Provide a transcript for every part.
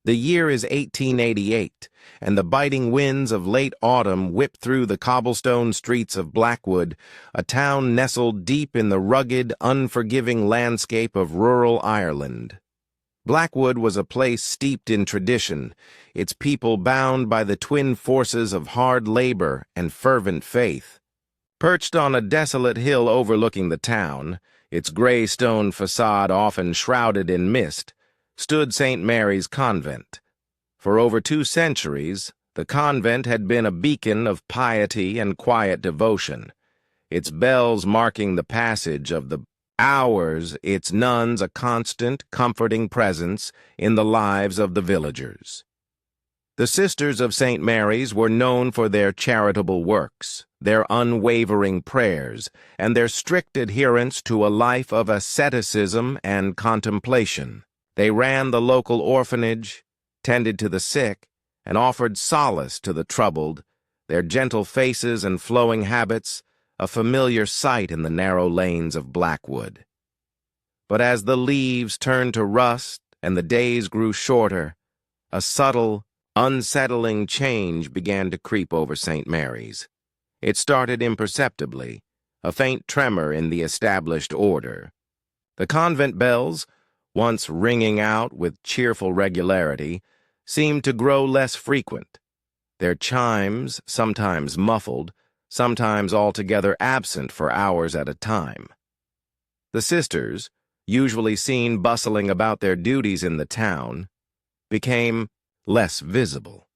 The year is 1888, and the biting winds of late autumn whip through the cobblestone streets of Blackwood, a town nestled deep in the rugged, unforgiving landscape of rural Ireland. Blackwood was a place steeped in tradition, its people bound by the twin forces of hard labor and fervent faith. Perched on a desolate hill overlooking the town, its gray stone facade often shrouded in mist, stood St. Mary's Convent. For over 2 centuries, the convent had been a beacon of piety and quiet devotion, its bells marking the passage of the hours, its nuns a constant, comforting presence in the lives of the villagers. The Sisters of St. Mary's were known for their charitable works, their unwavering prayers, and their strict adherence to a life of asceticism and contemplation. They ran the local orphanage, tended to the sick, and offered solace to the troubled, their gentle faces and flowing habits a familiar sight in the narrow lanes of Blackwood. But as the leaves turned to rust and the days grew shorter, a subtle, unsettling change began to creep over St. Mary's. It started imperceptibly, a faint tremor in the established order. The convent bells, once ringing out with cheerful regularity, seemed to grow less frequent, their chimes sometimes muffled, sometimes altogether absent for hours at a time. The sisters, usually seen bustling about their duties in the town, became less visible.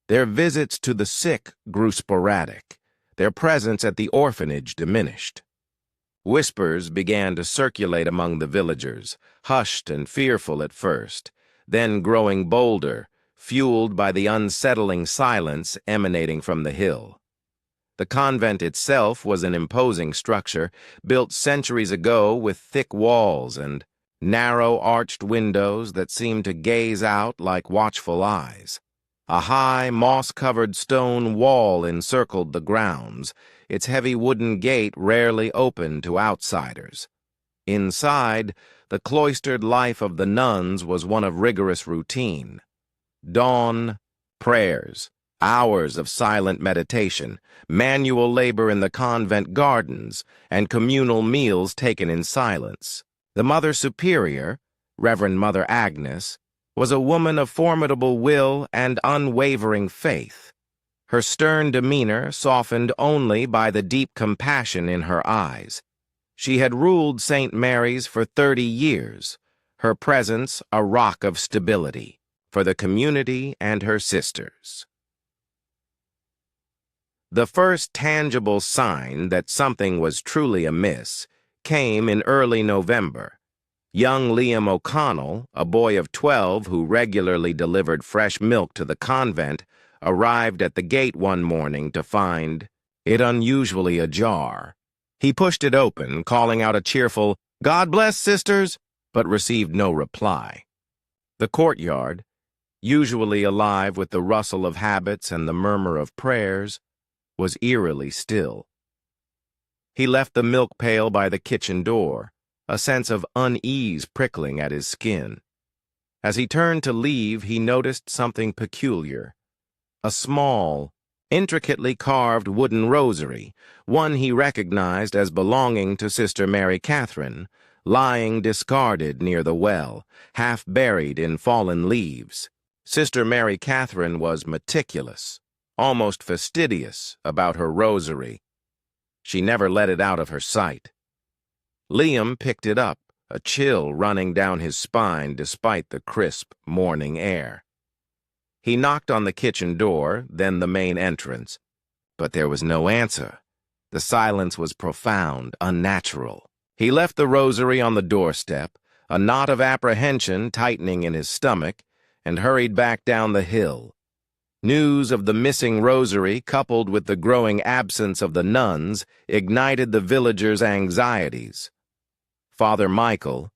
Their visits to the sick grew sporadic, their presence at the orphanage diminished. Whispers began to circulate among the villagers, hushed and fearful at first, then growing bolder, fueled by the unsettling silence emanating from the hill. The convent itself was an imposing structure, built centuries ago with thick walls and narrow arched windows that seemed to gaze out like watchful eyes. A high, moss-covered stone wall encircled the grounds, its heavy wooden gate rarely open to outsiders. Inside, the cloistered life of the nuns was one of rigorous routine. Dawn, prayers, hours of silent meditation, manual labor in the convent gardens, and communal meals taken in silence. The Mother Superior, Reverend Mother Agnes, was a woman of formidable will and unwavering faith, her stern demeanor softened only by the deep compassion in her eyes. She had ruled St. Mary's for 30 years, her presence a rock of stability for the community and her sisters. The first tangible sign that something was truly amiss came in early November. Young Liam O'Connell, a boy of 12 who regularly delivered fresh milk to the convent, arrived at the gate one morning to find it unusually ajar. He pushed it open, calling out a cheerful, "God bless, sisters," but received no reply. The courtyard, usually alive with the rustle of habits and the murmur of prayers, was eerily still. He left the milk pail by the kitchen door, a sense of unease prickling at his skin. As he turned to leave, he noticed something peculiar. A small, intricately carved wooden rosary, one he recognized as belonging to Sister Mary Catherine, lying discarded near the well, half buried in fallen leaves. Sister Mary Catherine was meticulous, almost fastidious about her rosary. She never let it out of her sight. Liam picked it up, a chill running down his spine despite the crisp morning air. He knocked on the kitchen door, then the main entrance, but there was no answer. The silence was profound, unnatural. He left the rosary on the doorstep, a knot of apprehension tightening in his stomach, and hurried back down the hill. News of the missing rosary, coupled with the growing absence of the nuns, ignited the villagers' anxieties. Father Michael,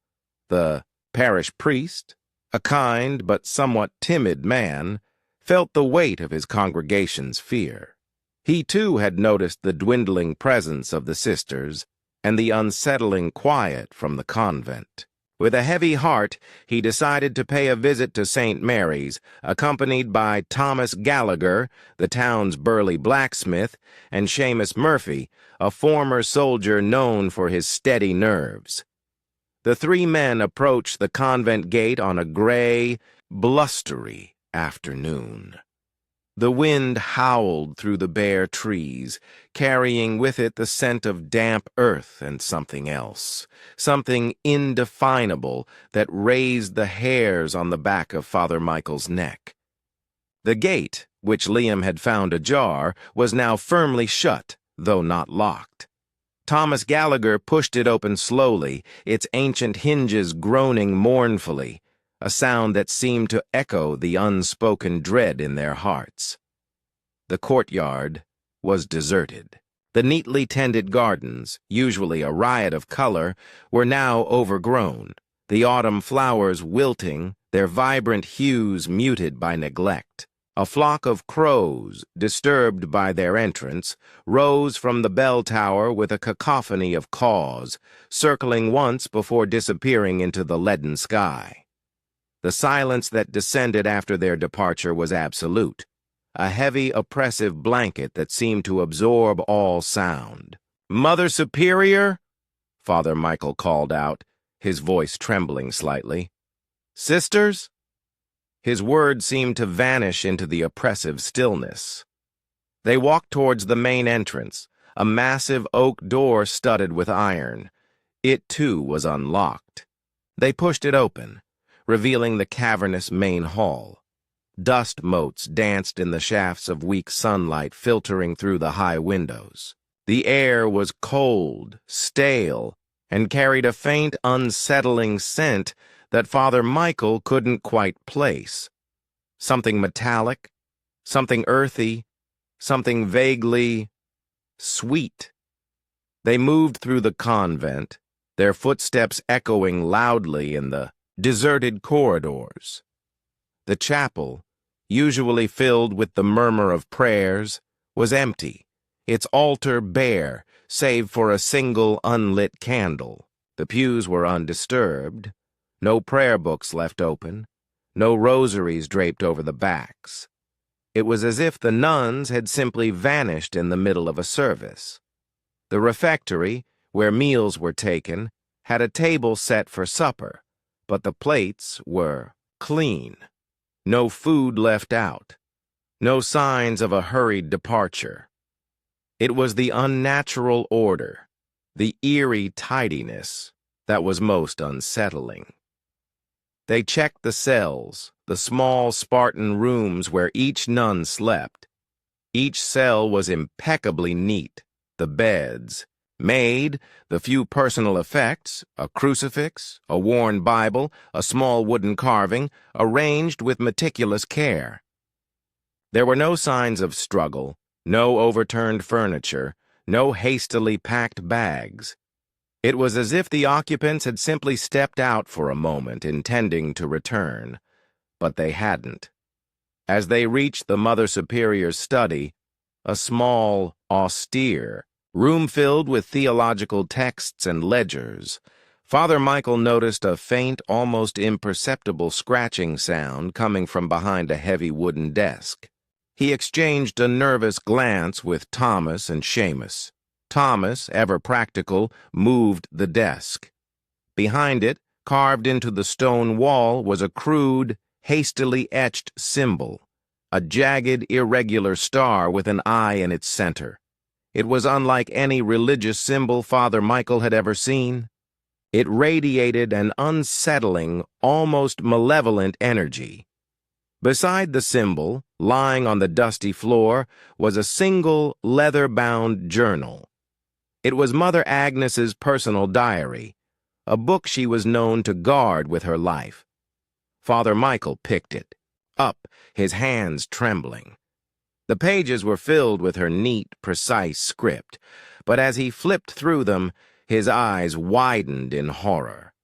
the parish priest, a kind but somewhat timid man, felt the weight of his congregation's fear. He too had noticed the dwindling presence of the sisters and the unsettling quiet from the convent. With a heavy heart, he decided to pay a visit to St. Mary's, accompanied by Thomas Gallagher, the town's burly blacksmith, and Seamus Murphy, a former soldier known for his steady nerves. The three men approached the convent gate on a gray, blustery afternoon. The wind howled through the bare trees, carrying with it the scent of damp earth and something else, something indefinable that raised the hairs on the back of Father Michael's neck. The gate, which Liam had found ajar, was now firmly shut, though not locked. Thomas Gallagher pushed it open slowly, its ancient hinges groaning mournfully, a sound that seemed to echo the unspoken dread in their hearts. The courtyard was deserted. The neatly tended gardens, usually a riot of color, were now overgrown, the autumn flowers wilting, their vibrant hues muted by neglect. A flock of crows, disturbed by their entrance, rose from the bell tower with a cacophony of caws, circling once before disappearing into the leaden sky. The silence that descended after their departure was absolute, a heavy, oppressive blanket that seemed to absorb all sound. "Mother Superior?" Father Michael called out, his voice trembling slightly. "Sisters?" His words seemed to vanish into the oppressive stillness. They walked towards the main entrance, a massive oak door studded with iron. It, too, was unlocked. They pushed it open, revealing the cavernous main hall. Dust motes danced in the shafts of weak sunlight filtering through the high windows. The air was cold, stale, and carried a faint, unsettling scent that Father Michael couldn't quite place. Something metallic, something earthy, something vaguely sweet. They moved through the convent, their footsteps echoing loudly in the deserted corridors. The chapel, usually filled with the murmur of prayers, was empty, its altar bare, save for a single unlit candle. The pews were undisturbed, no prayer books left open, no rosaries draped over the backs. It was as if the nuns had simply vanished in the middle of a service. The refectory, where meals were taken, had a table set for supper, but the plates were clean. No food left out. No signs of a hurried departure. It was the unnatural order, the eerie tidiness, that was most unsettling. They checked the cells, the small Spartan rooms where each nun slept. Each cell was impeccably neat. The beds, made, the few personal effects, a crucifix, a worn Bible, a small wooden carving, arranged with meticulous care. There were no signs of struggle, no overturned furniture, no hastily packed bags. It was as if the occupants had simply stepped out for a moment, intending to return, but they hadn't. As they reached the Mother Superior's study, a small, austere room filled with theological texts and ledgers, Father Michael noticed a faint, almost imperceptible scratching sound coming from behind a heavy wooden desk. He exchanged a nervous glance with Thomas and Seamus. Thomas, ever practical, moved the desk. Behind it, carved into the stone wall, was a crude, hastily etched symbol, a jagged, irregular star with an eye in its center. It was unlike any religious symbol Father Michael had ever seen. It radiated an unsettling, almost malevolent energy. Beside the symbol, lying on the dusty floor, was a single, leather-bound journal. It was Mother Agnes's personal diary, a book she was known to guard with her life. Father Michael picked it up, his hands trembling. The pages were filled with her neat, precise script, but as he flipped through them, his eyes widened in horror.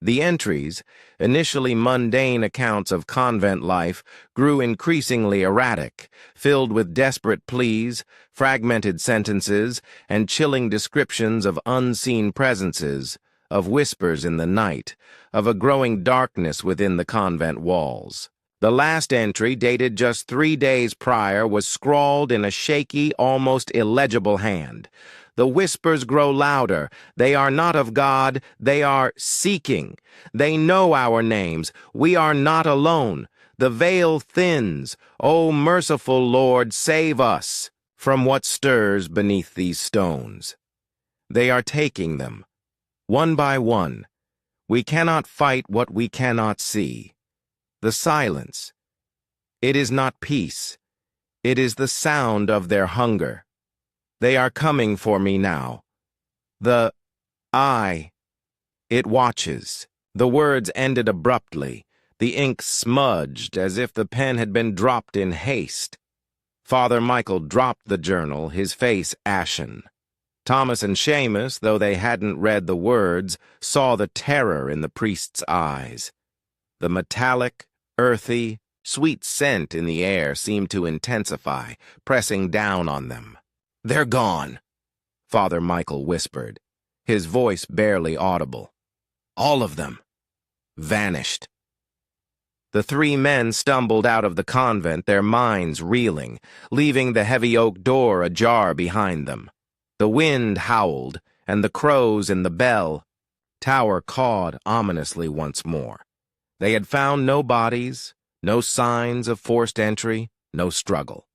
The entries, initially mundane accounts of convent life, grew increasingly erratic, filled with desperate pleas, fragmented sentences, and chilling descriptions of unseen presences, of whispers in the night, of a growing darkness within the convent walls. The last entry, dated just 3 days prior, was scrawled in a shaky, almost illegible hand. The whispers grow louder. They are not of God. They are seeking. They know our names. We are not alone. The veil thins. O merciful Lord, save us from what stirs beneath these stones. They are taking them, one by one. We cannot fight what we cannot see. The silence. It is not peace. It is the sound of their hunger. They are coming for me now. The eye. It watches. The words ended abruptly. The ink smudged as if the pen had been dropped in haste. Father Michael dropped the journal, his face ashen. Thomas and Seamus, though they hadn't read the words, saw the terror in the priest's eyes. The metallic, earthy, sweet scent in the air seemed to intensify, pressing down on them. "They're gone," Father Michael whispered, his voice barely audible. "All of them. Vanished." The 3 men stumbled out of the convent, their minds reeling, leaving the heavy oak door ajar behind them. The wind howled, and the crows in the bell tower cawed ominously once more. They had found no bodies, no signs of forced entry, no struggle.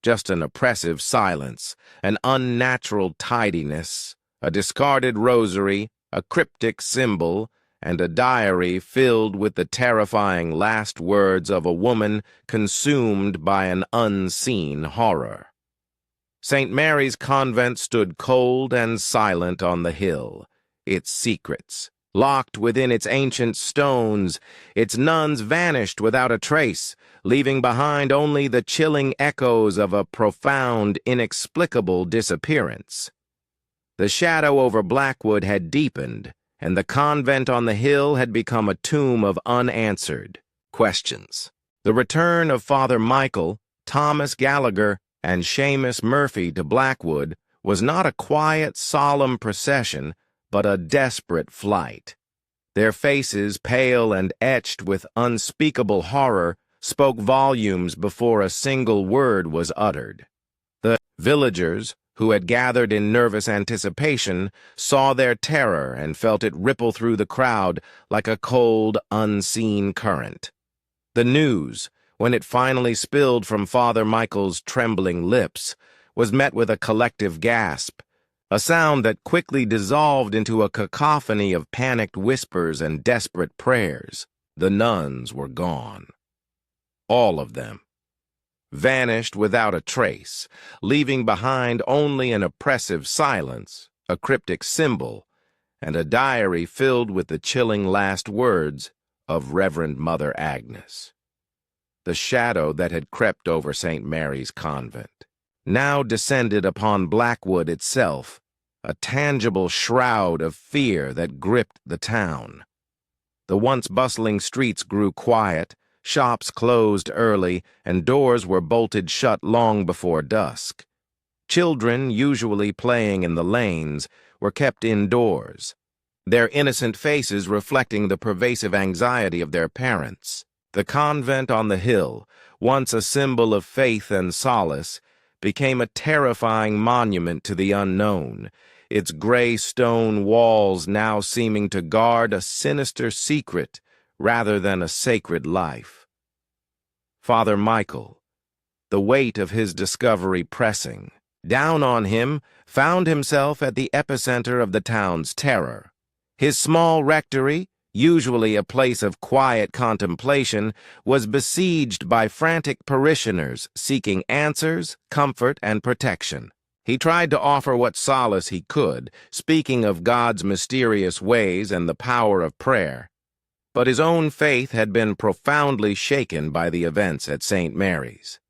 Just an oppressive silence, an unnatural tidiness, a discarded rosary, a cryptic symbol, and a diary filled with the terrifying last words of a woman consumed by an unseen horror. St. Mary's Convent stood cold and silent on the hill, its secrets locked within its ancient stones. Its nuns vanished without a trace, leaving behind only the chilling echoes of a profound, inexplicable disappearance. The shadow over Blackwood had deepened, and the convent on the hill had become a tomb of unanswered questions. The return of Father Michael, Thomas Gallagher, and Seamus Murphy to Blackwood was not a quiet, solemn procession, but a desperate flight. Their faces, pale and etched with unspeakable horror, spoke volumes before a single word was uttered. The villagers, who had gathered in nervous anticipation, saw their terror and felt it ripple through the crowd like a cold, unseen current. The news, when it finally spilled from Father Michael's trembling lips, was met with a collective gasp, a sound that quickly dissolved into a cacophony of panicked whispers and desperate prayers. The nuns were gone. All of them. Vanished without a trace, leaving behind only an oppressive silence, a cryptic symbol, and a diary filled with the chilling last words of Reverend Mother Agnes. The shadow that had crept over St. Mary's Convent now descended upon Blackwood itself, a tangible shroud of fear that gripped the town. The once bustling streets grew quiet, shops closed early, and doors were bolted shut long before dusk. Children, usually playing in the lanes, were kept indoors, their innocent faces reflecting the pervasive anxiety of their parents. The convent on the hill, once a symbol of faith and solace, became a terrifying monument to the unknown, its gray stone walls now seeming to guard a sinister secret rather than a sacred life. Father Michael, the weight of his discovery pressing down on him, found himself at the epicenter of the town's terror. His small rectory, usually a place of quiet contemplation, was besieged by frantic parishioners seeking answers, comfort, and protection. He tried to offer what solace he could, speaking of God's mysterious ways and the power of prayer. But his own faith had been profoundly shaken by the events at St. Mary's.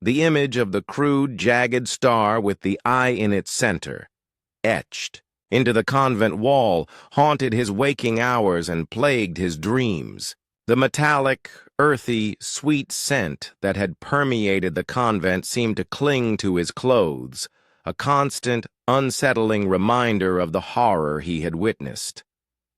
The image of the crude, jagged star with the eye in its center, etched into the convent wall, haunted his waking hours and plagued his dreams. The metallic, earthy, sweet scent that had permeated the convent seemed to cling to his clothes, a constant, unsettling reminder of the horror he had witnessed.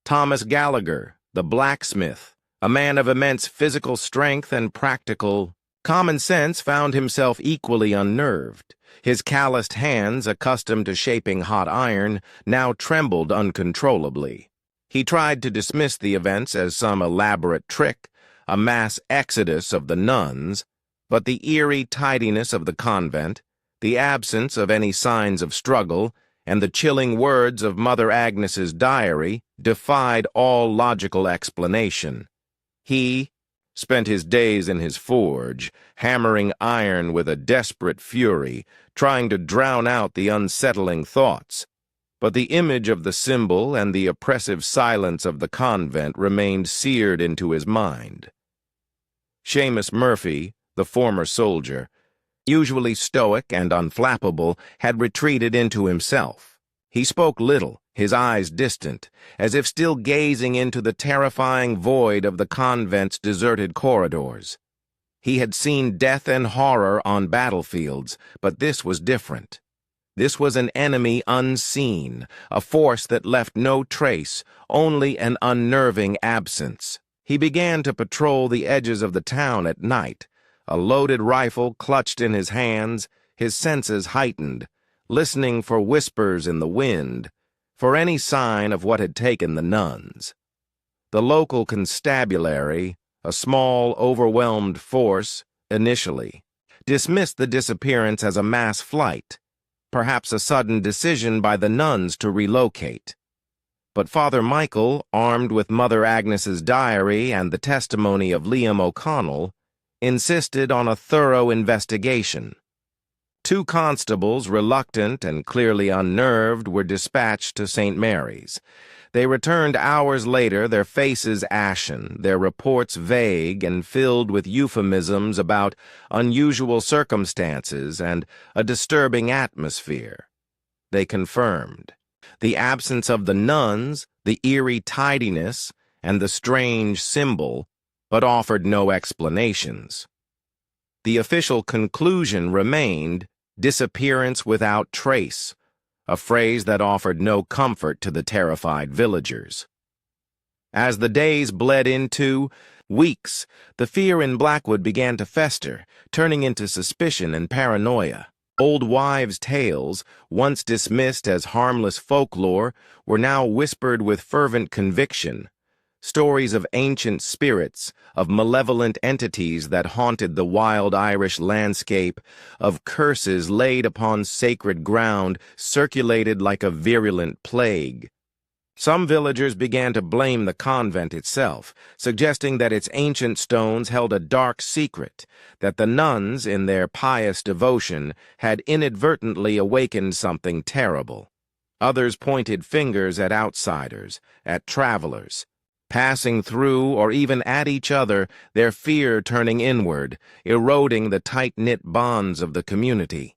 Thomas Gallagher, the blacksmith, a man of immense physical strength and practical common sense, found himself equally unnerved. His calloused hands, accustomed to shaping hot iron, now trembled uncontrollably. He tried to dismiss the events as some elaborate trick, a mass exodus of the nuns, but the eerie tidiness of the convent, the absence of any signs of struggle, and the chilling words of Mother Agnes's diary defied all logical explanation. He spent his days in his forge, hammering iron with a desperate fury, trying to drown out the unsettling thoughts. But the image of the symbol and the oppressive silence of the convent remained seared into his mind. Seamus Murphy, the former soldier, usually stoic and unflappable, had retreated into himself. He spoke little, his eyes distant, as if still gazing into the terrifying void of the convent's deserted corridors. He had seen death and horror on battlefields, but this was different. This was an enemy unseen, a force that left no trace, only an unnerving absence. He began to patrol the edges of the town at night, a loaded rifle clutched in his hands, his senses heightened, listening for whispers in the wind, for any sign of what had taken the nuns. The local constabulary, a small, overwhelmed force, initially, dismissed the disappearance as a mass flight, perhaps a sudden decision by the nuns to relocate. But Father Michael, armed with Mother Agnes's diary and the testimony of Liam O'Connell, insisted on a thorough investigation. 2 constables, reluctant and clearly unnerved, were dispatched to St. Mary's. They returned hours later, their faces ashen, their reports vague and filled with euphemisms about unusual circumstances and a disturbing atmosphere. They confirmed the absence of the nuns, the eerie tidiness, and the strange symbol, but offered no explanations. The official conclusion remained disappearance without trace, a phrase that offered no comfort to the terrified villagers. As the days bled into weeks, the fear in Blackwood began to fester, turning into suspicion and paranoia. Old wives' tales, once dismissed as harmless folklore, were now whispered with fervent conviction. Stories of ancient spirits, of malevolent entities that haunted the wild Irish landscape, of curses laid upon sacred ground, circulated like a virulent plague. Some villagers began to blame the convent itself, suggesting that its ancient stones held a dark secret, that the nuns, in their pious devotion, had inadvertently awakened something terrible. Others pointed fingers at outsiders, at travelers, passing through or even at each other, their fear turning inward, eroding the tight-knit bonds of the community.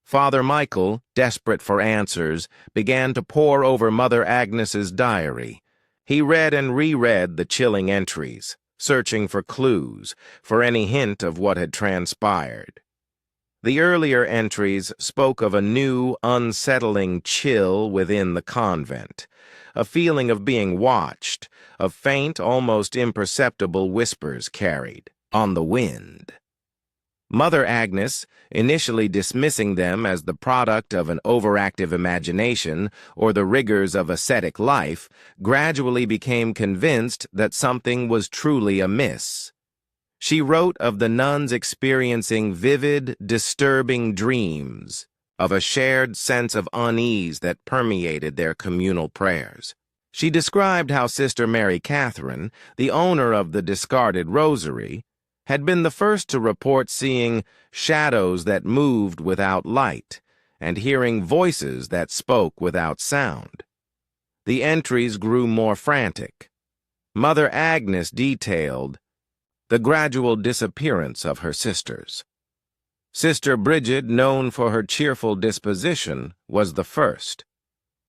Father Michael, desperate for answers, began to pore over Mother Agnes's diary. He read and reread the chilling entries, searching for clues, for any hint of what had transpired. The earlier entries spoke of a new, unsettling chill within the convent, a feeling of being watched, of faint, almost imperceptible whispers carried on the wind. Mother Agnes, initially dismissing them as the product of an overactive imagination or the rigors of ascetic life, gradually became convinced that something was truly amiss. She wrote of the nuns experiencing vivid, disturbing dreams, of a shared sense of unease that permeated their communal prayers. She described how Sister Mary Catherine, the owner of the discarded rosary, had been the first to report seeing shadows that moved without light and hearing voices that spoke without sound. The entries grew more frantic. Mother Agnes detailed the gradual disappearance of her sisters. Sister Bridget, known for her cheerful disposition, was the first.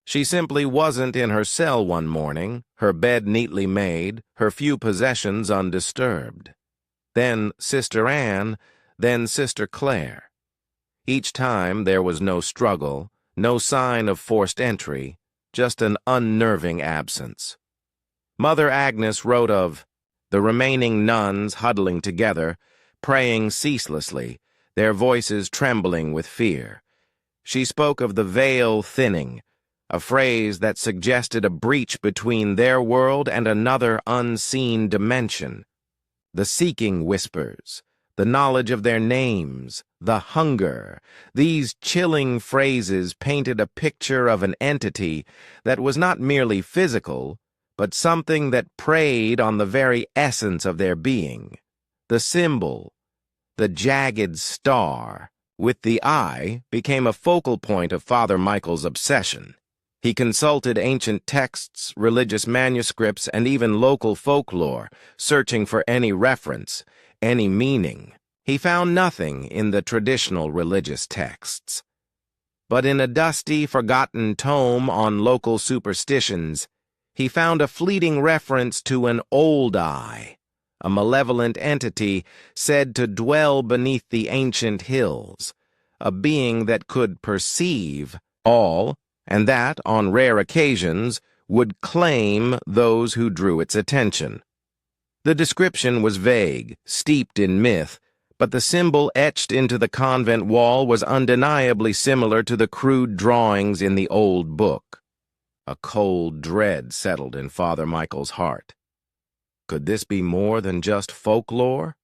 She simply wasn't in her cell one morning, her bed neatly made, her few possessions undisturbed. Then Sister Anne, then Sister Clare. Each time there was no struggle, no sign of forced entry, just an unnerving absence. Mother Agnes wrote of the remaining nuns huddling together, praying ceaselessly, their voices trembling with fear. She spoke of the veil thinning, a phrase that suggested a breach between their world and another unseen dimension. The seeking whispers, the knowledge of their names, the hunger, these chilling phrases painted a picture of an entity that was not merely physical, but something that preyed on the very essence of their being. The symbol, the jagged star, with the eye, became a focal point of Father Michael's obsession. He consulted ancient texts, religious manuscripts, and even local folklore, searching for any reference, any meaning. He found nothing in the traditional religious texts. But in a dusty, forgotten tome on local superstitions, he found a fleeting reference to an old eye, a malevolent entity said to dwell beneath the ancient hills, a being that could perceive all, and that, on rare occasions, would claim those who drew its attention. The description was vague, steeped in myth, but the symbol etched into the convent wall was undeniably similar to the crude drawings in the old book. A cold dread settled in Father Michael's heart. Could this be more than just folklore?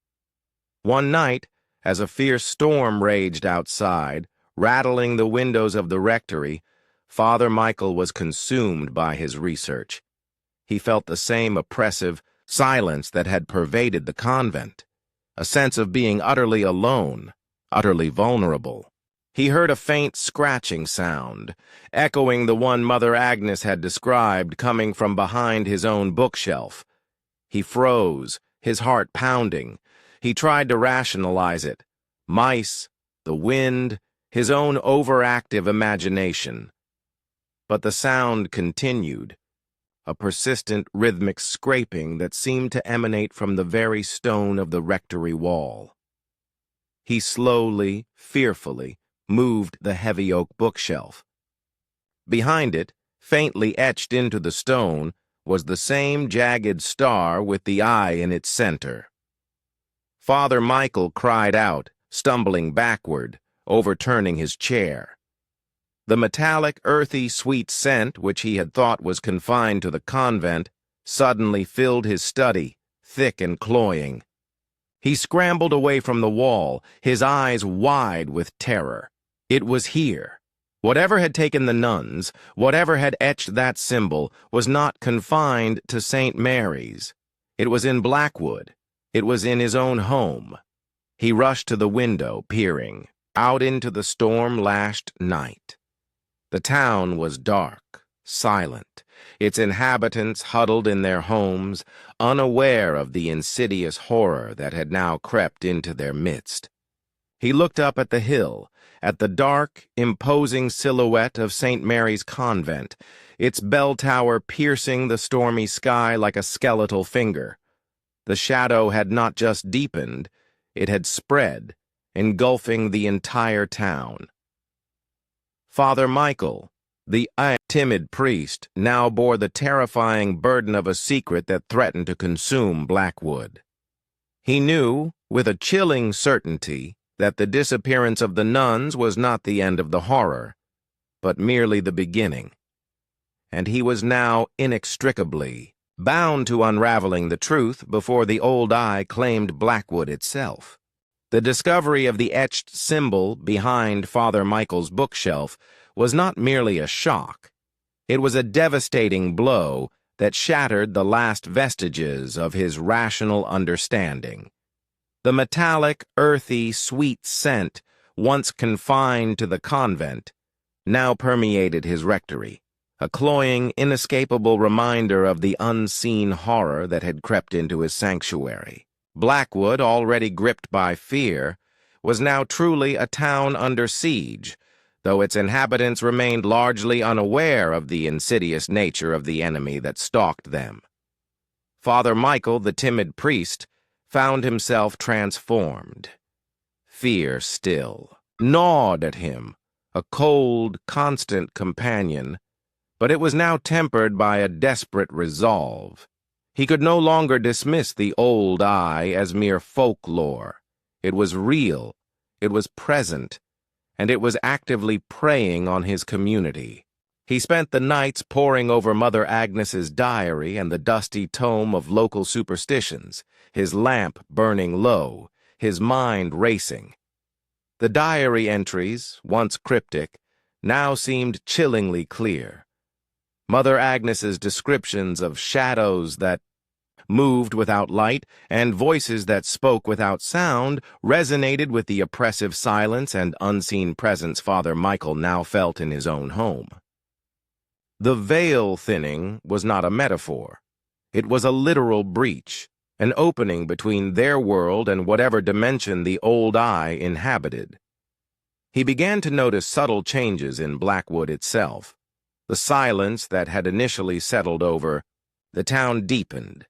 One night, as a fierce storm raged outside, rattling the windows of the rectory, Father Michael was consumed by his research. He felt the same oppressive silence that had pervaded the convent, a sense of being utterly alone, utterly vulnerable. He heard a faint scratching sound, echoing the one Mother Agnes had described coming from behind his own bookshelf. He froze, his heart pounding. He tried to rationalize it. Mice, the wind, his own overactive imagination. But the sound continued, a persistent rhythmic scraping that seemed to emanate from the very stone of the rectory wall. He slowly, fearfully, moved the heavy oak bookshelf. Behind it, faintly etched into the stone, was the same jagged star with the eye in its center. Father Michael cried out, stumbling backward, overturning his chair. The metallic, earthy, sweet scent, which he had thought was confined to the convent, suddenly filled his study, thick and cloying. He scrambled away from the wall, his eyes wide with terror. It was here. Whatever had taken the nuns, whatever had etched that symbol, was not confined to St. Mary's. It was in Blackwood. It was in his own home. He rushed to the window, peering out into the storm-lashed night. The town was dark, silent, its inhabitants huddled in their homes, unaware of the insidious horror that had now crept into their midst. He looked up at the hill, at the dark, imposing silhouette of St. Mary's Convent, its bell tower piercing the stormy sky like a skeletal finger. The shadow had not just deepened, it had spread, engulfing the entire town. Father Michael, the timid priest, now bore the terrifying burden of a secret that threatened to consume Blackwood. He knew, with a chilling certainty, that the disappearance of the nuns was not the end of the horror, but merely the beginning. And he was now inextricably bound to unraveling the truth before the old eye claimed Blackwood itself. The discovery of the etched symbol behind Father Michael's bookshelf was not merely a shock. It was a devastating blow that shattered the last vestiges of his rational understanding. The metallic, earthy, sweet scent, once confined to the convent, now permeated his rectory, a cloying, inescapable reminder of the unseen horror that had crept into his sanctuary. Blackwood, already gripped by fear, was now truly a town under siege, though its inhabitants remained largely unaware of the insidious nature of the enemy that stalked them. Father Michael, the timid priest, found himself transformed. Fear still, gnawed at him, a cold, constant companion, but it was now tempered by a desperate resolve. He could no longer dismiss the old eye as mere folklore. It was real, it was present, and it was actively preying on his community. He spent the nights poring over Mother Agnes's diary and the dusty tome of local superstitions, his lamp burning low, his mind racing. The diary entries, once cryptic, now seemed chillingly clear. Mother Agnes's descriptions of shadows that moved without light and voices that spoke without sound resonated with the oppressive silence and unseen presence Father Michael now felt in his own home. The veil thinning was not a metaphor. It was a literal breach, an opening between their world and whatever dimension the old eye inhabited. He began to notice subtle changes in Blackwood itself. The silence that had initially settled over the town deepened,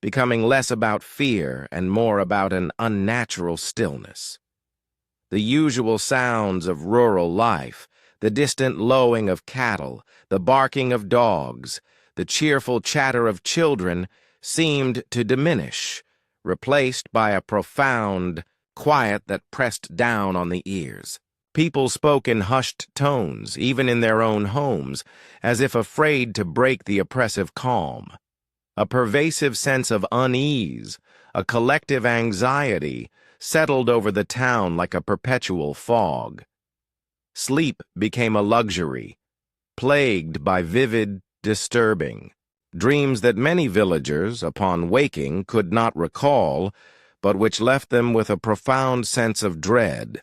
becoming less about fear and more about an unnatural stillness. The usual sounds of rural life, the distant lowing of cattle, the barking of dogs, the cheerful chatter of children, seemed to diminish, replaced by a profound quiet that pressed down on the ears. People spoke in hushed tones, even in their own homes, as if afraid to break the oppressive calm. A pervasive sense of unease, a collective anxiety, settled over the town like a perpetual fog. Sleep became a luxury, plagued by vivid, disturbing dreams that many villagers, upon waking, could not recall, but which left them with a profound sense of dread.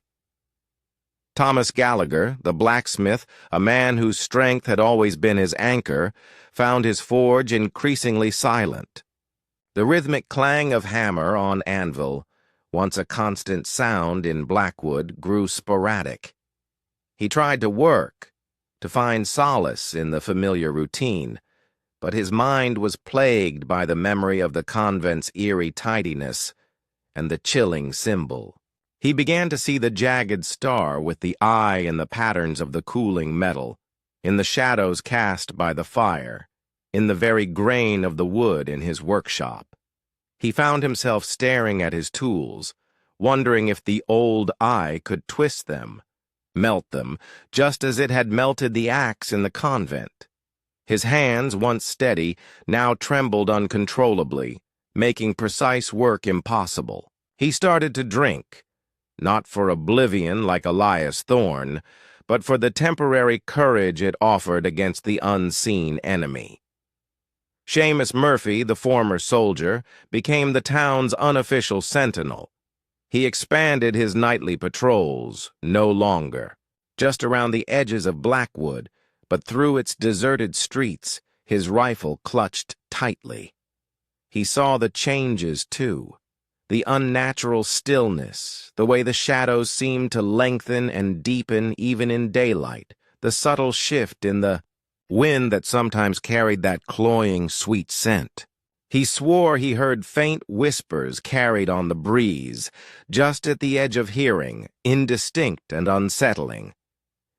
Thomas Gallagher, the blacksmith, a man whose strength had always been his anchor, found his forge increasingly silent. The rhythmic clang of hammer on anvil, once a constant sound in Blackwood, grew sporadic. He tried to work, to find solace in the familiar routine, but his mind was plagued by the memory of the convent's eerie tidiness and the chilling symbol. He began to see the jagged star with the eye in the patterns of the cooling metal, in the shadows cast by the fire, in the very grain of the wood in his workshop. He found himself staring at his tools, wondering if the old eye could twist them, melt them, just as it had melted the axe in the convent. His hands, once steady, now trembled uncontrollably, making precise work impossible. He started to drink, not for oblivion like Elias Thorne, but for the temporary courage it offered against the unseen enemy. Seamus Murphy, the former soldier, became the town's unofficial sentinel. He expanded his nightly patrols, no longer just around the edges of Blackwood, but through its deserted streets, his rifle clutched tightly. He saw the changes, too. The unnatural stillness, the way the shadows seemed to lengthen and deepen even in daylight, the subtle shift in the wind that sometimes carried that cloying, sweet scent. He swore he heard faint whispers carried on the breeze, just at the edge of hearing, indistinct and unsettling.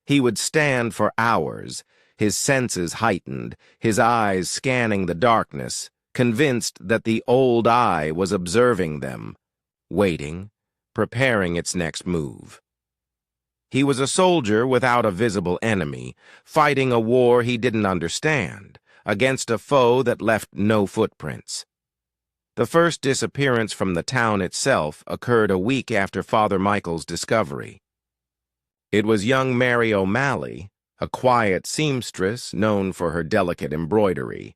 He would stand for hours, his senses heightened, his eyes scanning the darkness, convinced that the old eye was observing them, waiting, preparing its next move. He was a soldier without a visible enemy, fighting a war he didn't understand, against a foe that left no footprints. The first disappearance from the town itself occurred a week after Father Michael's discovery. It was young Mary O'Malley, a quiet seamstress known for her delicate embroidery.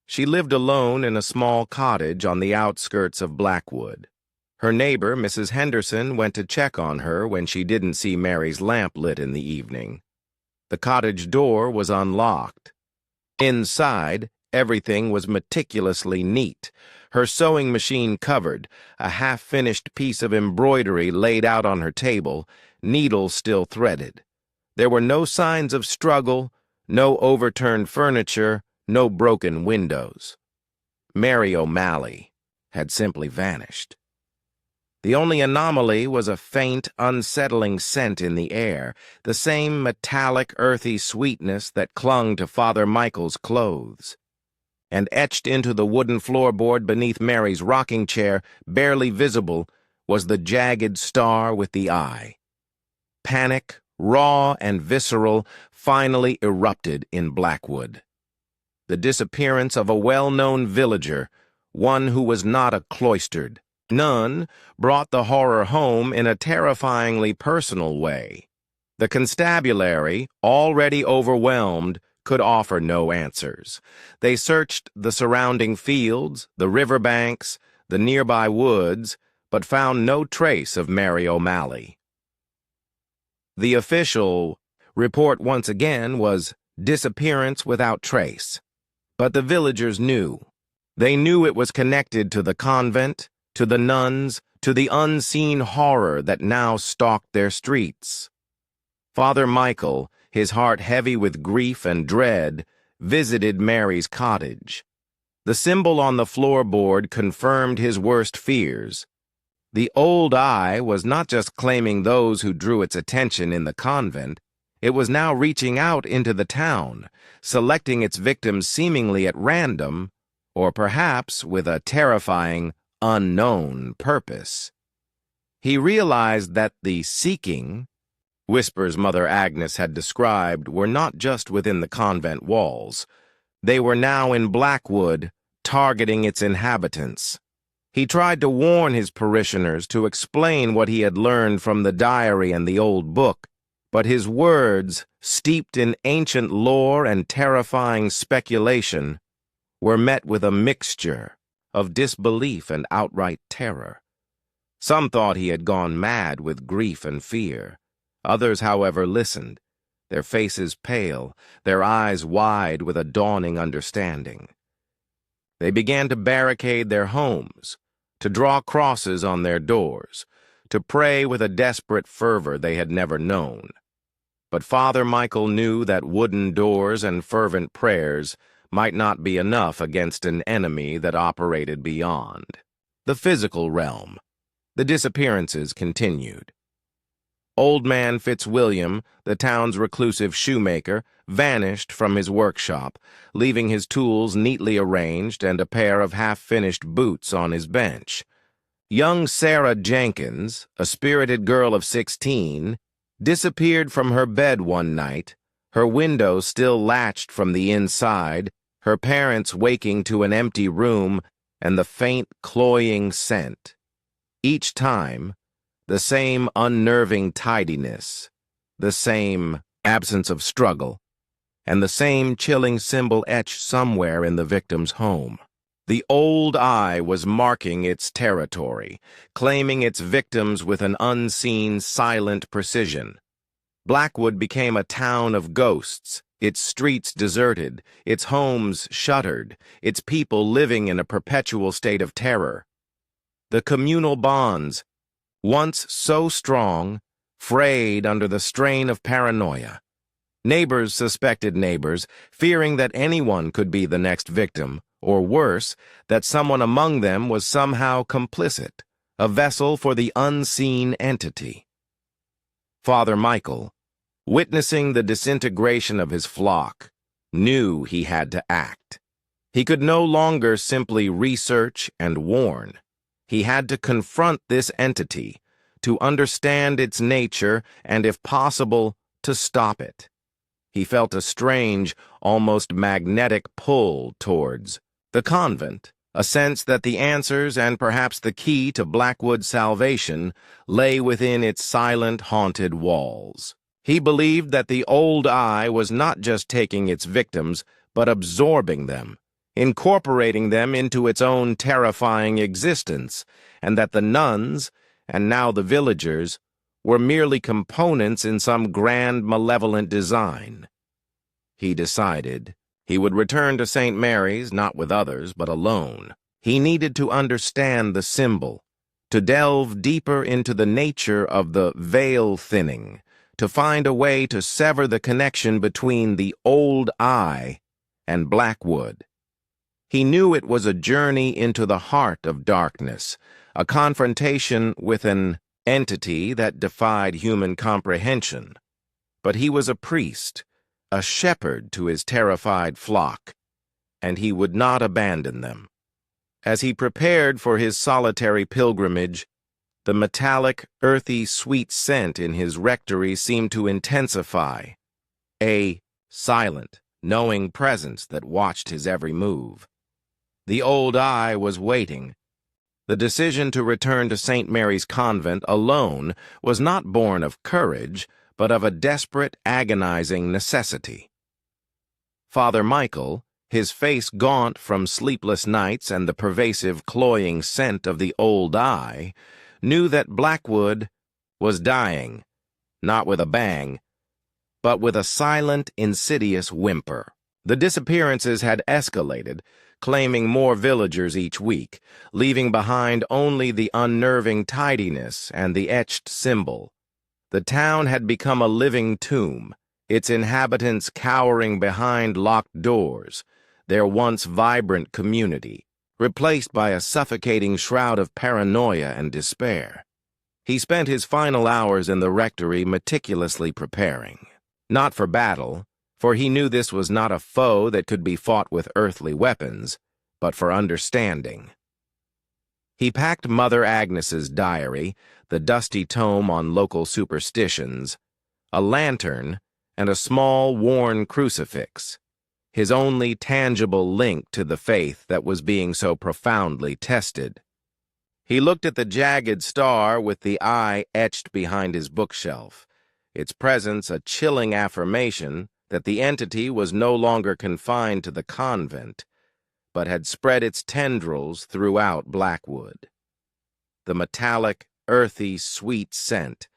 She lived alone in a small cottage on the outskirts of Blackwood. Her neighbor, Mrs. Henderson, went to check on her when she didn't see Mary's lamp lit in the evening. The cottage door was unlocked. Inside, everything was meticulously neat, her sewing machine covered, a half-finished piece of embroidery laid out on her table, needles still threaded. There were no signs of struggle, no overturned furniture, no broken windows. Mary O'Malley had simply vanished. The only anomaly was a faint, unsettling scent in the air, the same metallic, earthy sweetness that clung to Father Michael's clothes. And etched into the wooden floorboard beneath Mary's rocking chair, barely visible, was the jagged star with the eye. Panic, raw and visceral, finally erupted in Blackwood. The disappearance of a well-known villager, one who was not a cloistered nun, brought the horror home in a terrifyingly personal way. The constabulary, already overwhelmed, could offer no answers. They searched the surrounding fields, the riverbanks, the nearby woods, but found no trace of Mary O'Malley. The official report once again was disappearance without trace. But the villagers knew. They knew it was connected to the convent, to the nuns, to the unseen horror that now stalked their streets. Father Michael, his heart heavy with grief and dread, visited Mary's cottage. The symbol on the floorboard confirmed his worst fears. The old eye was not just claiming those who drew its attention in the convent, it was now reaching out into the town, selecting its victims seemingly at random, or perhaps with a terrifying, unknown purpose. He realized that the seeking, whispers Mother Agnes had described, were not just within the convent walls. They were now in Blackwood, targeting its inhabitants. He tried to warn his parishioners to explain what he had learned from the diary and the old book, but his words, steeped in ancient lore and terrifying speculation, were met with a mixture of disbelief and outright terror. Some thought he had gone mad with grief and fear. Others, however, listened, their faces pale, their eyes wide with a dawning understanding. They began to barricade their homes, to draw crosses on their doors, to pray with a desperate fervor they had never known. But Father Michael knew that wooden doors and fervent prayers might not be enough against an enemy that operated beyond the physical realm. The disappearances continued. Old man Fitzwilliam, the town's reclusive shoemaker, vanished from his workshop, leaving his tools neatly arranged and a pair of half-finished boots on his bench. Young Sarah Jenkins, a spirited girl of 16, disappeared from her bed one night, her window still latched from the inside, her parents waking to an empty room and the faint, cloying scent. Each time, the same unnerving tidiness, the same absence of struggle, and the same chilling symbol etched somewhere in the victim's home. The old eye was marking its territory, claiming its victims with an unseen, silent precision. Blackwood became a town of ghosts, its streets deserted, its homes shuttered, its people living in a perpetual state of terror. The communal bonds, once so strong, frayed under the strain of paranoia. Neighbors suspected neighbors, fearing that anyone could be the next victim, or worse, that someone among them was somehow complicit, a vessel for the unseen entity. Father Michael, witnessing the disintegration of his flock, knew he had to act. He could no longer simply research and warn. He had to confront this entity, to understand its nature, and if possible, to stop it. He felt a strange, almost magnetic pull towards the convent, a sense that the answers and perhaps the key to Blackwood's salvation lay within its silent, haunted walls. He believed that the old eye was not just taking its victims, but absorbing them, incorporating them into its own terrifying existence, and that the nuns, and now the villagers, were merely components in some grand malevolent design. He decided he would return to St. Mary's, not with others, but alone. He needed to understand the symbol, to delve deeper into the nature of the veil thinning, to find a way to sever the connection between the old eye and Blackwood. He knew it was a journey into the heart of darkness, a confrontation with an entity that defied human comprehension. But he was a priest, a shepherd to his terrified flock, and he would not abandon them. As he prepared for his solitary pilgrimage, the metallic, earthy, sweet scent in his rectory seemed to intensify, a silent, knowing presence that watched his every move. The old eye was waiting. The decision to return to St. Mary's Convent alone was not born of courage, but of a desperate, agonizing necessity. Father Michael, his face gaunt from sleepless nights and the pervasive, cloying scent of the old eye, knew that Blackwood was dying, not with a bang, but with a silent, insidious whimper. The disappearances had escalated, claiming more villagers each week, leaving behind only the unnerving tidiness and the etched symbol. The town had become a living tomb, its inhabitants cowering behind locked doors, their once vibrant community, replaced by a suffocating shroud of paranoia and despair. He spent his final hours in the rectory meticulously preparing, not for battle, for he knew this was not a foe that could be fought with earthly weapons, but for understanding. He packed Mother Agnes's diary, the dusty tome on local superstitions, a lantern, and a small, worn crucifix, his only tangible link to the faith that was being so profoundly tested. He looked at the jagged star with the eye etched behind his bookshelf, its presence a chilling affirmation that the entity was no longer confined to the convent, but had spread its tendrils throughout Blackwood. The metallic, earthy, sweet scent,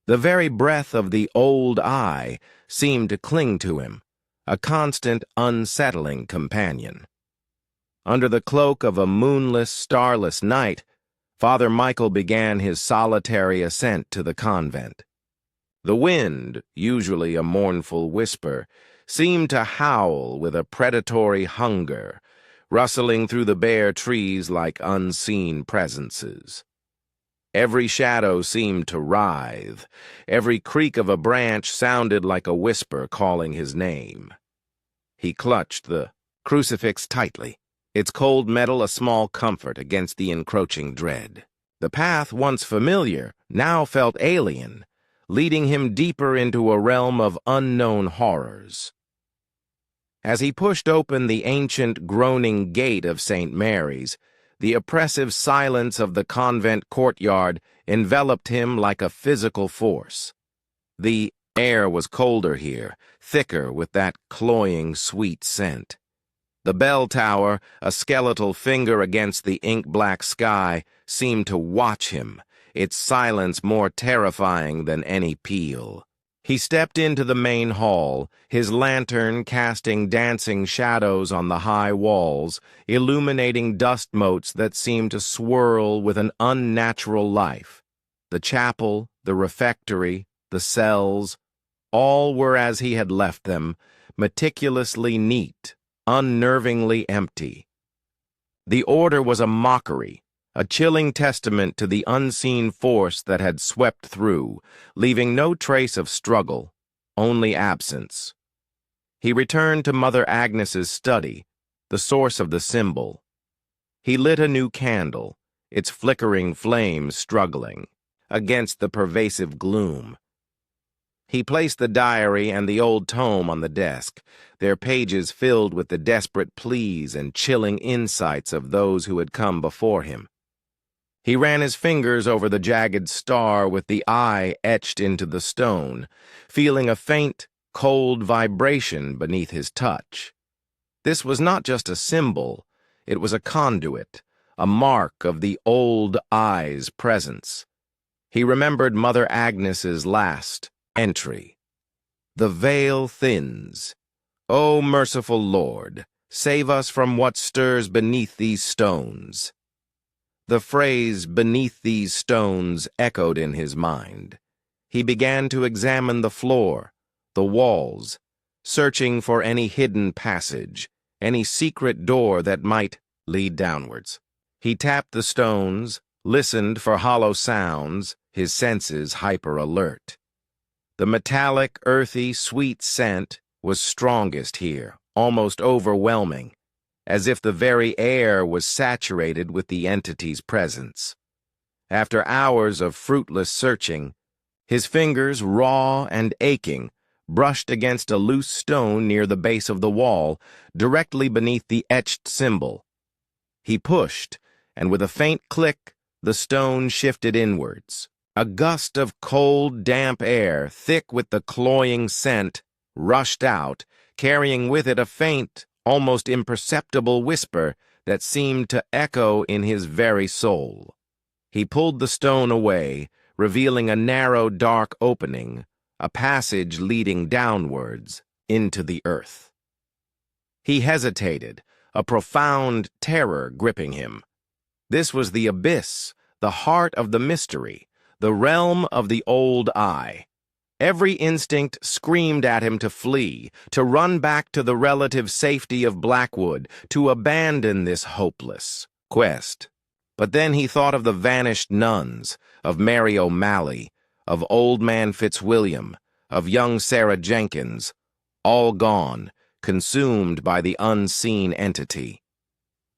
the very breath of the old eye, seemed to cling to him, a constant, unsettling companion. Under the cloak of a moonless, starless night, Father Michael began his solitary ascent to the convent. The wind, usually a mournful whisper, seemed to howl with a predatory hunger, rustling through the bare trees like unseen presences. Every shadow seemed to writhe. Every creak of a branch sounded like a whisper calling his name. He clutched the crucifix tightly, its cold metal a small comfort against the encroaching dread. The path, once familiar, now felt alien, leading him deeper into a realm of unknown horrors. As he pushed open the ancient, groaning gate of St. Mary's, the oppressive silence of the convent courtyard enveloped him like a physical force. The air was colder here, thicker with that cloying, sweet scent. The bell tower, a skeletal finger against the ink-black sky, seemed to watch him, its silence more terrifying than any peal. He stepped into the main hall, his lantern casting dancing shadows on the high walls, illuminating dust motes that seemed to swirl with an unnatural life. The chapel, the refectory, the cells, all were as he had left them, meticulously neat, unnervingly empty. The order was a mockery, a chilling testament to the unseen force that had swept through, leaving no trace of struggle, only absence. He returned to Mother Agnes's study, the source of the symbol. He lit a new candle, its flickering flames struggling against the pervasive gloom. He placed the diary and the old tome on the desk, their pages filled with the desperate pleas and chilling insights of those who had come before him. He ran his fingers over the jagged star with the eye etched into the stone, feeling a faint, cold vibration beneath his touch. This was not just a symbol, it was a conduit, a mark of the old eye's presence. He remembered Mother Agnes's last entry. The veil thins. O merciful Lord, save us from what stirs beneath these stones. The phrase "beneath these stones" echoed in his mind. He began to examine the floor, the walls, searching for any hidden passage, any secret door that might lead downwards. He tapped the stones, listened for hollow sounds, his senses hyper-alert. The metallic, earthy, sweet scent was strongest here, almost overwhelming, as if the very air was saturated with the entity's presence. After hours of fruitless searching, his fingers, raw and aching, brushed against a loose stone near the base of the wall, directly beneath the etched symbol. He pushed, and with a faint click, the stone shifted inwards. A gust of cold, damp air, thick with the cloying scent, rushed out, carrying with it a faint, almost imperceptible whisper that seemed to echo in his very soul. He pulled the stone away, revealing a narrow, dark opening, a passage leading downwards into the earth. He hesitated, a profound terror gripping him. This was the abyss, the heart of the mystery, the realm of the old eye. Every instinct screamed at him to flee, to run back to the relative safety of Blackwood, to abandon this hopeless quest. But then he thought of the vanished nuns, of Mary O'Malley, of old man Fitzwilliam, of young Sarah Jenkins, all gone, consumed by the unseen entity.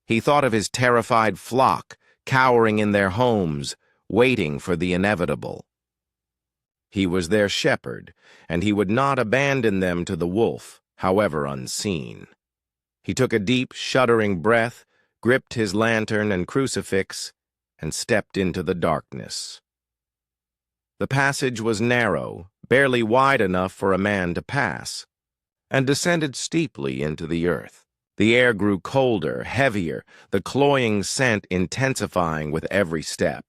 He thought of his terrified flock, cowering in their homes, waiting for the inevitable. He was their shepherd, and he would not abandon them to the wolf, however unseen. He took a deep, shuddering breath, gripped his lantern and crucifix, and stepped into the darkness. The passage was narrow, barely wide enough for a man to pass, and descended steeply into the earth. The air grew colder, heavier, the cloying scent intensifying with every step.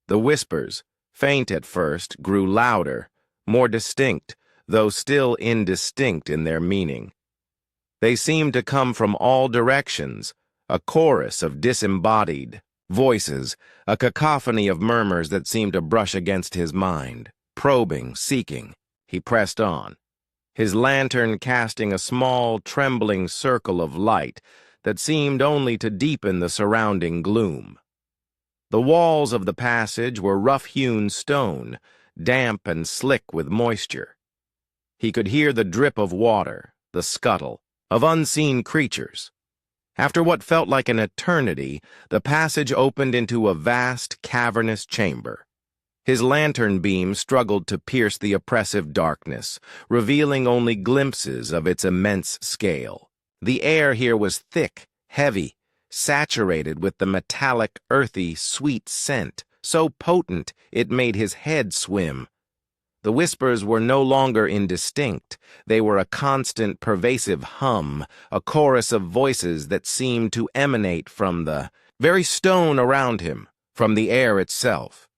The whispers, faint at first, grew louder, more distinct, though still indistinct in their meaning. They seemed to come from all directions, a chorus of disembodied voices, a cacophony of murmurs that seemed to brush against his mind. Probing, seeking, he pressed on, his lantern casting a small, trembling circle of light that seemed only to deepen the surrounding gloom. The walls of the passage were rough-hewn stone, damp and slick with moisture. He could hear the drip of water, the scuttle, of unseen creatures. After what felt like an eternity, the passage opened into a vast, cavernous chamber. His lantern beam struggled to pierce the oppressive darkness, revealing only glimpses of its immense scale. The air here was thick, heavy, saturated with the metallic, earthy, sweet scent, so potent it made his head swim. The whispers were no longer indistinct. They were a constant, pervasive hum, a chorus of voices that seemed to emanate from the very stone around him, from the air itself.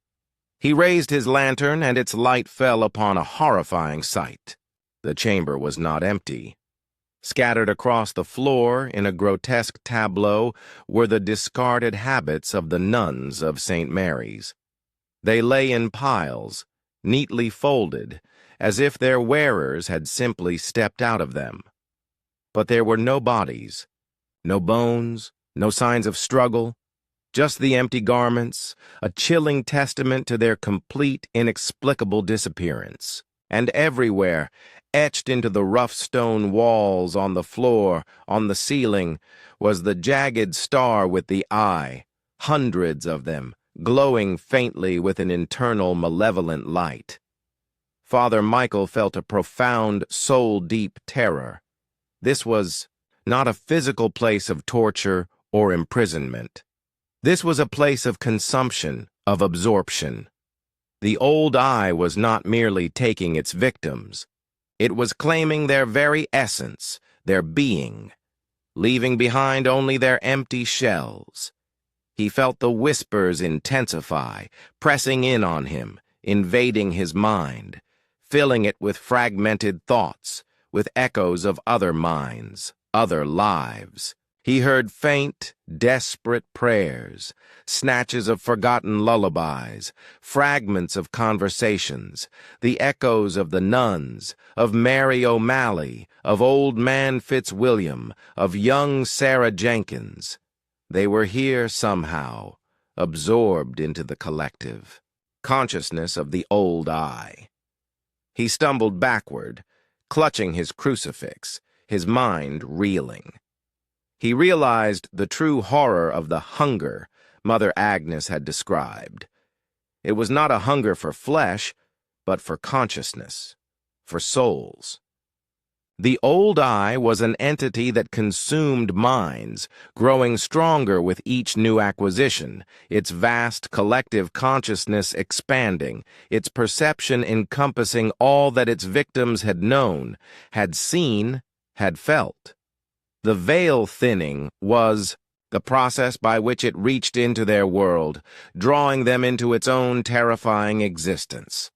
He raised his lantern, and its light fell upon a horrifying sight. The chamber was not empty. Scattered across the floor in a grotesque tableau were the discarded habits of the nuns of St. Mary's. They lay in piles, neatly folded, as if their wearers had simply stepped out of them. But there were no bodies, no bones, no signs of struggle, just the empty garments, a chilling testament to their complete, inexplicable disappearance. And everywhere, etched into the rough stone walls, on the floor, on the ceiling, was the jagged star with the eye, hundreds of them, glowing faintly with an internal malevolent light. Father Michael felt a profound, soul-deep terror. This was not a physical place of torture or imprisonment. This was a place of consumption, of absorption. The old eye was not merely taking its victims. It was claiming their very essence, their being, leaving behind only their empty shells. He felt the whispers intensify, pressing in on him, invading his mind, filling it with fragmented thoughts, with echoes of other minds, other lives. He heard faint, desperate prayers, snatches of forgotten lullabies, fragments of conversations, the echoes of the Nuns, of Mary O'Malley, of Old Man Fitzwilliam, of young Sarah Jenkins. They were here somehow, absorbed into the collective consciousness of the old I. He stumbled backward, clutching his crucifix, his mind reeling. He realized the true horror of the hunger Mother Agnes had described. It was not a hunger for flesh, but for consciousness, for souls. The old I was an entity that consumed minds, growing stronger with each new acquisition, its vast collective consciousness expanding, its perception encompassing all that its victims had known, had seen, had felt. The veil thinning was the process by which it reached into their world, drawing them into its own terrifying existence.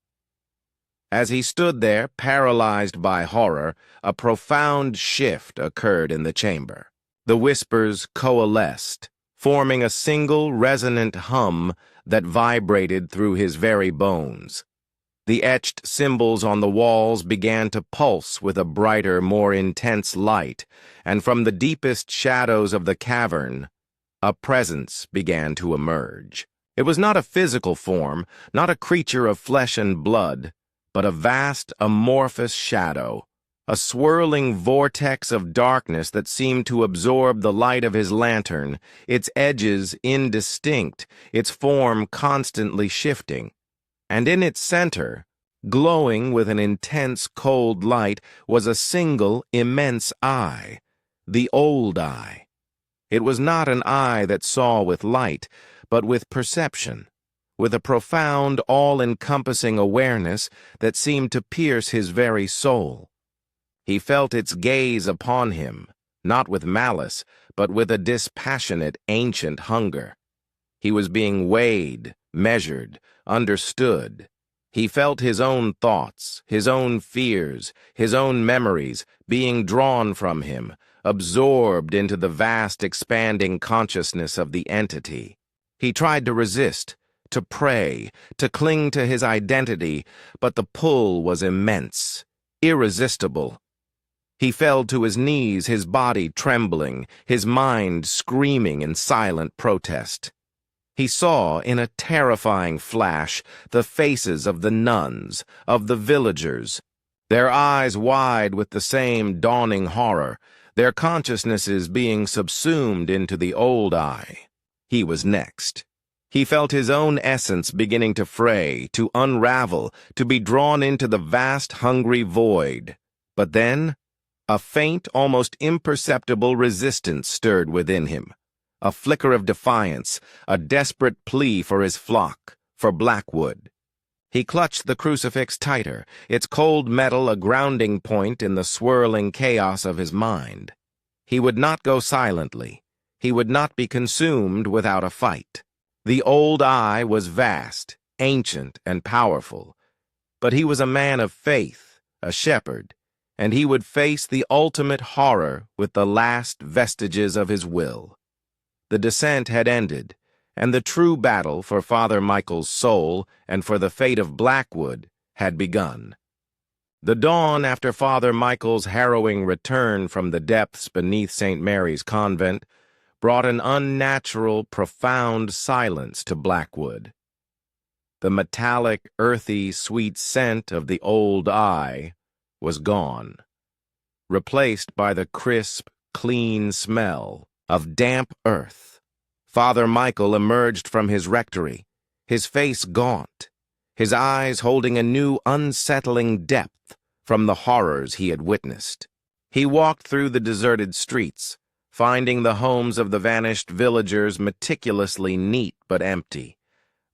As he stood there, paralyzed by horror, a profound shift occurred in the chamber. The whispers coalesced, forming a single resonant hum that vibrated through his very bones. The etched symbols on the walls began to pulse with a brighter, more intense light, and from the deepest shadows of the cavern, a presence began to emerge. It was not a physical form, not a creature of flesh and blood, but a vast, amorphous shadow, a swirling vortex of darkness that seemed to absorb the light of his lantern, its edges indistinct, its form constantly shifting. And in its center, glowing with an intense cold light, was a single immense eye, the old I. It was not an eye that saw with light, but with perception, with a profound, all-encompassing awareness that seemed to pierce his very soul. He felt its gaze upon him, not with malice, but with a dispassionate, ancient hunger. He was being weighed, measured, understood. He felt his own thoughts, his own fears, his own memories being drawn from him, absorbed into the vast expanding consciousness of the entity. He tried to resist, to pray, to cling to his identity, but the pull was immense, irresistible. He fell to his knees, his body trembling, his mind screaming in silent protest. He saw, in a terrifying flash, the faces of the nuns, of the villagers, their eyes wide with the same dawning horror, their consciousnesses being subsumed into the old I. He was next. He felt his own essence beginning to fray, to unravel, to be drawn into the vast, hungry void. But then, a faint, almost imperceptible resistance stirred within him. A flicker of defiance, a desperate plea for his flock, for Blackwood. He clutched the crucifix tighter, its cold metal a grounding point in the swirling chaos of his mind. He would not go silently. He would not be consumed without a fight. The old I was vast, ancient, and powerful, but he was a man of faith, a shepherd, and he would face the ultimate horror with the last vestiges of his will. The descent had ended, and the true battle for Father Michael's soul and for the fate of Blackwood had begun. The dawn after Father Michael's harrowing return from the depths beneath St. Mary's convent brought an unnatural, profound silence to Blackwood. The metallic, earthy, sweet scent of the old I was gone, replaced by the crisp, clean smell of damp earth. Father Michael emerged from his rectory, his face gaunt, his eyes holding a new, unsettling depth from the horrors he had witnessed. He walked through the deserted streets, finding the homes of the vanished villagers meticulously neat but empty,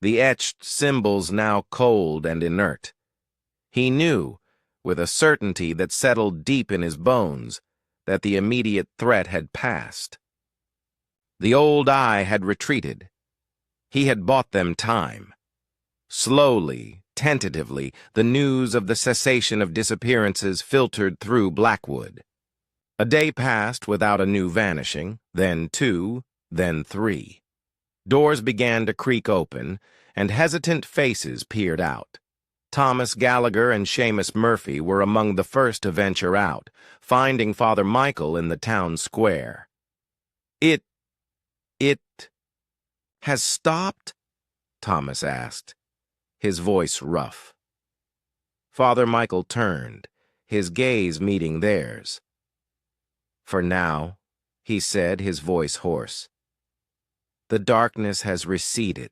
the etched symbols now cold and inert. He knew, with a certainty that settled deep in his bones, that the immediate threat had passed. The old I had retreated. He had bought them time. Slowly, tentatively, the news of the cessation of disappearances filtered through Blackwood. A day passed without a new vanishing, then 2, then 3. Doors began to creak open, and hesitant faces peered out. Thomas Gallagher and Seamus Murphy were among the first to venture out, finding Father Michael in the town square. It has stopped?" Thomas asked, his voice rough. Father Michael turned, his gaze meeting theirs. "For now," he said, his voice hoarse. "The darkness has receded.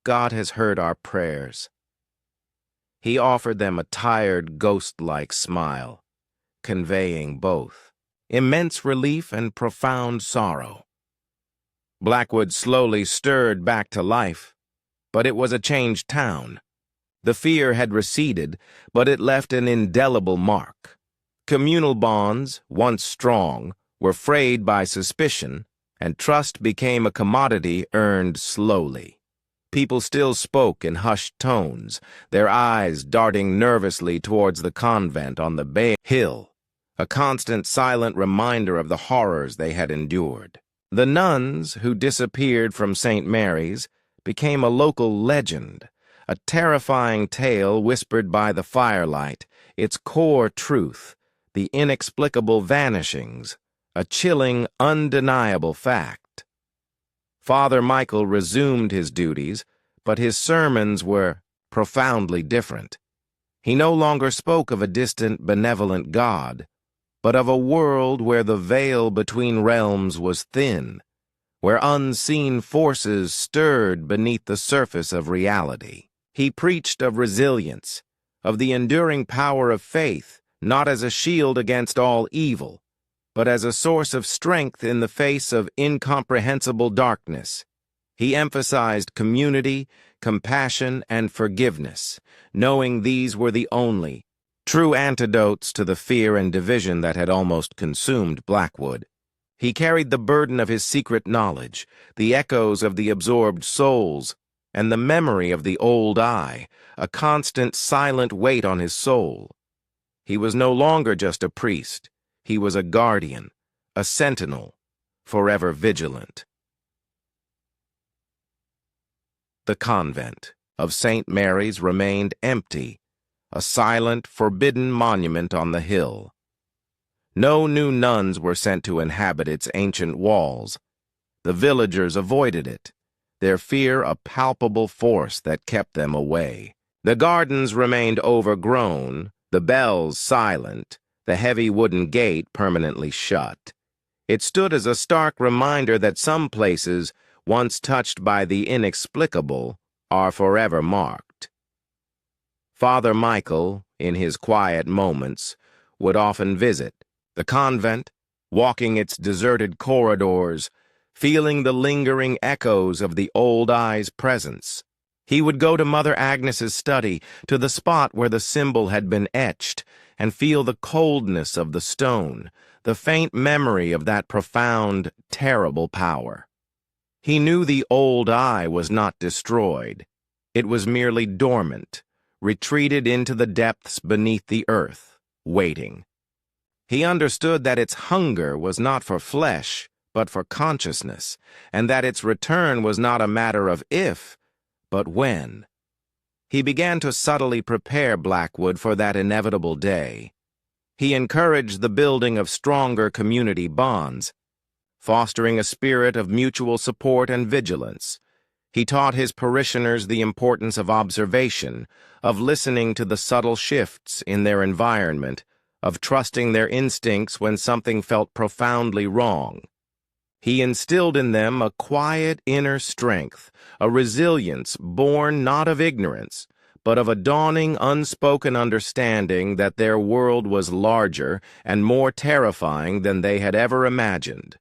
God has heard our prayers." He offered them a tired, ghost-like smile, conveying both immense relief and profound sorrow. Blackwood slowly stirred back to life, but it was a changed town. The fear had receded, but it left an indelible mark. Communal bonds, once strong, were frayed by suspicion, and trust became a commodity earned slowly. People still spoke in hushed tones, their eyes darting nervously towards the convent on the Bay Hill, a constant silent reminder of the horrors they had endured. The nuns who disappeared from St. Mary's became a local legend, a terrifying tale whispered by the firelight, its core truth, the inexplicable vanishings, a chilling, undeniable fact. Father Michael resumed his duties, but his sermons were profoundly different. He no longer spoke of a distant, benevolent God, but of a world where the veil between realms was thin, where unseen forces stirred beneath the surface of reality. He preached of resilience, of the enduring power of faith, not as a shield against all evil, but as a source of strength in the face of incomprehensible darkness. He emphasized community, compassion, and forgiveness, knowing these were the only true antidotes to the fear and division that had almost consumed Blackwood. He carried the burden of his secret knowledge, the echoes of the absorbed souls, and the memory of the old I, a constant silent weight on his soul. He was no longer just a priest. He was a guardian, a sentinel, forever vigilant. The convent of St. Mary's remained empty, a silent, forbidden monument on the hill. No new nuns were sent to inhabit its ancient walls. The villagers avoided it, their fear a palpable force that kept them away. The gardens remained overgrown, the bells silent, the heavy wooden gate permanently shut. It stood as a stark reminder that some places, once touched by the inexplicable, are forever marked. Father Michael, in his quiet moments, would often visit the convent, walking its deserted corridors, feeling the lingering echoes of the old I's presence. He would go to Mother Agnes's study, to the spot where the symbol had been etched, and feel the coldness of the stone, the faint memory of that profound, terrible power. He knew the old I was not destroyed. It was merely dormant, retreated into the depths beneath the earth, waiting. He understood that its hunger was not for flesh, but for consciousness, and that its return was not a matter of if, but when. He began to subtly prepare Blackwood for that inevitable day. He encouraged the building of stronger community bonds, fostering a spirit of mutual support and vigilance. He taught his parishioners the importance of observation, of listening to the subtle shifts in their environment, of trusting their instincts when something felt profoundly wrong. He instilled in them a quiet inner strength, a resilience born not of ignorance, but of a dawning unspoken understanding that their world was larger and more terrifying than they had ever imagined.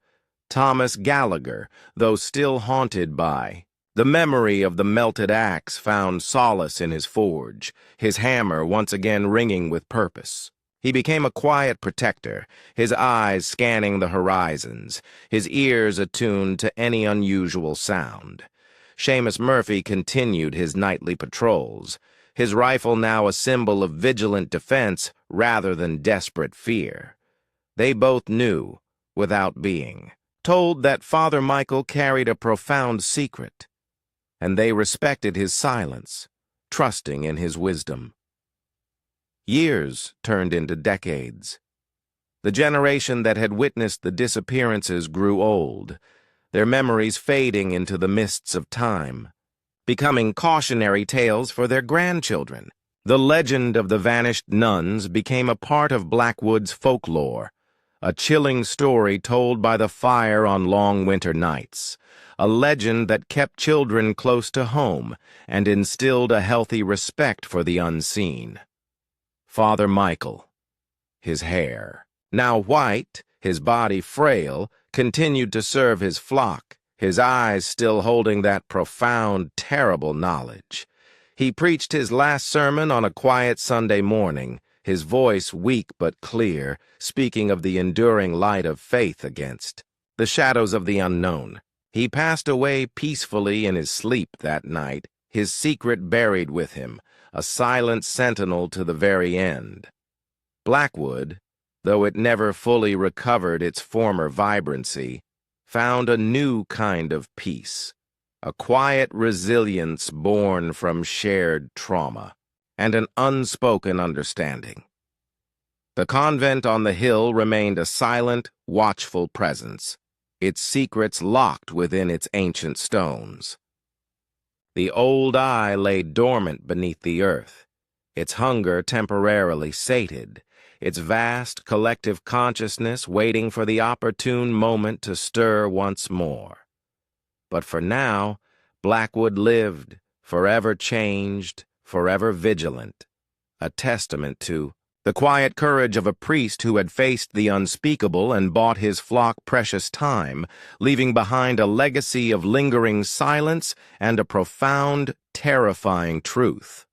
Thomas Gallagher, though still haunted by the memory of the melted axe, found solace in his forge, his hammer once again ringing with purpose. He became a quiet protector, his eyes scanning the horizons, his ears attuned to any unusual sound. Seamus Murphy continued his nightly patrols, his rifle now a symbol of vigilant defense rather than desperate fear. They both knew, without being told, that Father Michael carried a profound secret, and they respected his silence, trusting in his wisdom. Years turned into decades. The generation that had witnessed the disappearances grew old, their memories fading into the mists of time, becoming cautionary tales for their grandchildren. The legend of the vanished nuns became a part of Blackwood's folklore, a chilling story told by the fire on long winter nights, a legend that kept children close to home and instilled a healthy respect for the unseen. Father Michael, his hair now white, his body frail, continued to serve his flock, his eyes still holding that profound, terrible knowledge. He preached his last sermon on a quiet Sunday morning, his voice weak but clear, speaking of the enduring light of faith against the shadows of the unknown. He passed away peacefully in his sleep that night, his secret buried with him, a silent sentinel to the very end. Blackwood, though it never fully recovered its former vibrancy, found a new kind of peace, a quiet resilience born from shared trauma, and an unspoken understanding. The convent on the hill remained a silent, watchful presence, its secrets locked within its ancient stones. The old eye lay dormant beneath the earth, its hunger temporarily sated, its vast collective consciousness waiting for the opportune moment to stir once more. But for now, Blackwood lived, forever changed, forever vigilant, a testament to the quiet courage of a priest who had faced the unspeakable and bought his flock precious time, leaving behind a legacy of lingering silence and a profound, terrifying truth.